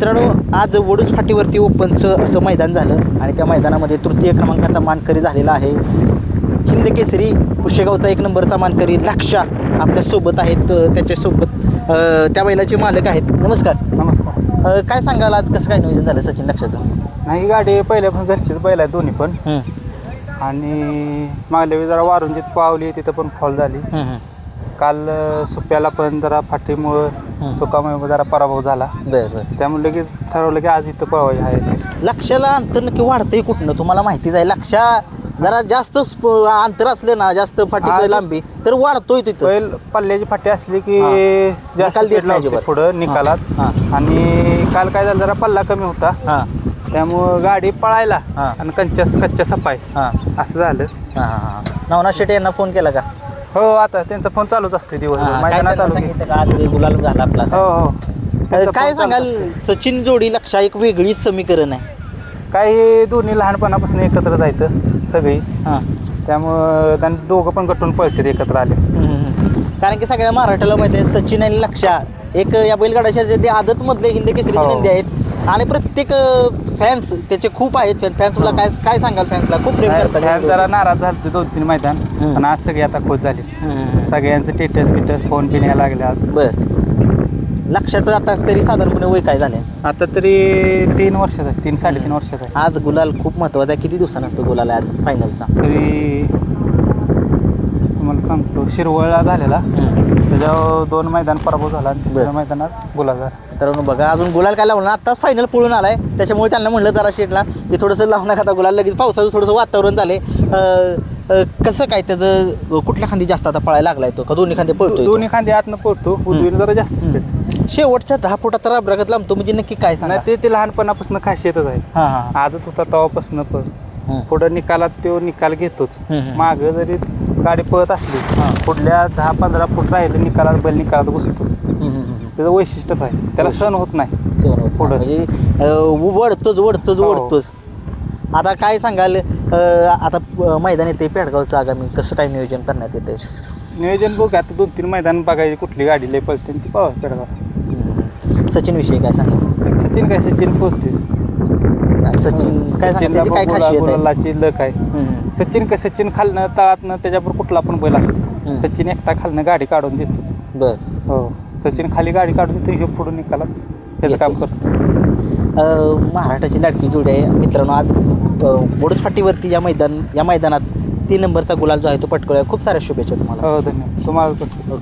मित्रांनो, आज वडूज फाटीवरती ओपनचं असं मैदान झालं आणि त्या मैदानामध्ये तृतीय क्रमांकाचा मानकरी झालेला आहे. हिंद केसरी पुशेगावचा 1 नंबरचा मानकरी लक्षा आपल्यासोबत आहेत. त्याच्यासोबत त्या बैलाचे मालक आहेत. नमस्कार. नमस्कार. काय सांगाल आज कसं काय नियोजन झालं सचिन लक्षाचं? नाही, गाडी पहिल्या पण घरचीच बैल आहे दोन्ही पण. आणि मागल्या वेळी जरा वारुंजीत पावली, तिथं पण फॉल झाली. काल सुप्याला पण जरा फाटीमुळं चुकामुळे जरा पराभव झाला. बरं. त्यामुळे लगेच ठरवलं की आज इथं पळवायची आहे. लक्षाला अंतर नक्की वाढतंय कुठनं तुम्हाला माहितीच आहे. लक्षा जरा जास्त अंतर असले ना, जास्त फाटी लांबी तर वाढतोय तिथं. बैल पल्ल्याची फाटी असली की जास्त निकाल देत नाही पुढं निकालात. आणि काल काय झालं, जरा पल्ला कमी होता. त्यामुळं गाडी पळायला आणि कच्च्या सफाई असं झालं. नवनाथ शेट्टी यांना फोन केला का? हो, आता त्यांचा फोन चालूच असते दिवस. आज गुलाल झाला आपला. हो. काय सांगाल, सचिन जोडी लक्षा एक वेगळीच समीकरण आहे. काही दोन्ही लहानपणापासून एकत्र जायचं सगळी. त्यामुळं त्यांनी दोघं पण गटून पळतात एकत्र आले. कारण की सगळ्या महाराष्ट्राला माहिती आहे सचिन आणि लक्षा एक या बैलगाड्याच्या ते आदतमधले हिंद केसरीचे नंदी आहेत. आणि प्रत्येक फॅन्स त्याचे खूप आहेत. फॅन्सला काय सांगाल? फॅन्सला खूप प्रेम करतात. फॅन्स जरा नाराज झाले 2-3 मैदान, पण आज सगळे आता खुश झाले. सगळ्यांचं स्टेटस फोन पिन यायला लागले आज. बरं. लक्षाचं आता तरी साधारणपणे वय काय झाले? आता तरी 3 वर्षाचा आहे, 3-3.5 वर्षाचा आहे. आज गुलाल खूप महत्वाचा आहे. किती दिवसानंतर गुलाल आहे आज फायनलचा? तरी तुम्हाला सांगतो, शिरवळला झालेला, त्याच्यावर 2 मैदान पराभव झाला आणि 3ऱ्या मैदानात गुलाल झाला. तर बघा, अजून गुलाल काय लावलं, आत्ताच फायनल पळून आलाय. त्याच्यामुळे त्यांना म्हणलं जरा शेटला की थोडंसं लावू नका गुलाल. लगेच पावसाचं थोडंसं वातावरण झाले. कसं काय त्याचं कुठल्या खांदी जास्त आता पळायला लागलाय तो, का दोन्ही खांदे पळतो? दोन्ही खांदे आतनं पळतो, उजवीनं जरा जास्त. शेवटच्या 10 फुटात तर अपघात लांबतो म्हणजे नक्की काय सांगा? ते लहानपणापासून खासियतच आहे. आदत होता तेव्हापासून पुढं निकालात तो निकाल घेतोच. मागं जरी गाडी पळत असली, पुढल्या 10-15 फूट राहिले निकालात बैल निकालात घुसतो. त्याचं वैशिष्ट्यच आहे, त्याला सण होत नाही पुढं. म्हणजे वडतोच. आता काय सांगाल, आता मैदान येते पेडगावचं आगामी, कसं काय नियोजन करण्यात येते? नियोजन बघ, आता 2-3 मैदान बघायची, कुठली गाडी लय पळते ती पाहा पेडगाव. सचिन विषयी काय सांगा? सचिन पोहोचते. सचिन काय गुलालाची लक आहे. सचिन खालनं तळातनं त्याच्यावर कुठला पण बैल असतो, सचिन एकटा खालनं गाडी काढून देतो. बर. हो, सचिन खाली गाडी काढून देतो, हे पुढून निकालात त्याचं काम करतो. महाराष्ट्राची लाडकी जोडी आहे मित्रांनो. आज वडूज फाटीवरती या मैदानात 3 नंबरचा गुलाल जो आहे तो पटकवला. खूप साऱ्या शुभेच्छा तुम्हाला. हो, धन्यवाद. तुम्हाला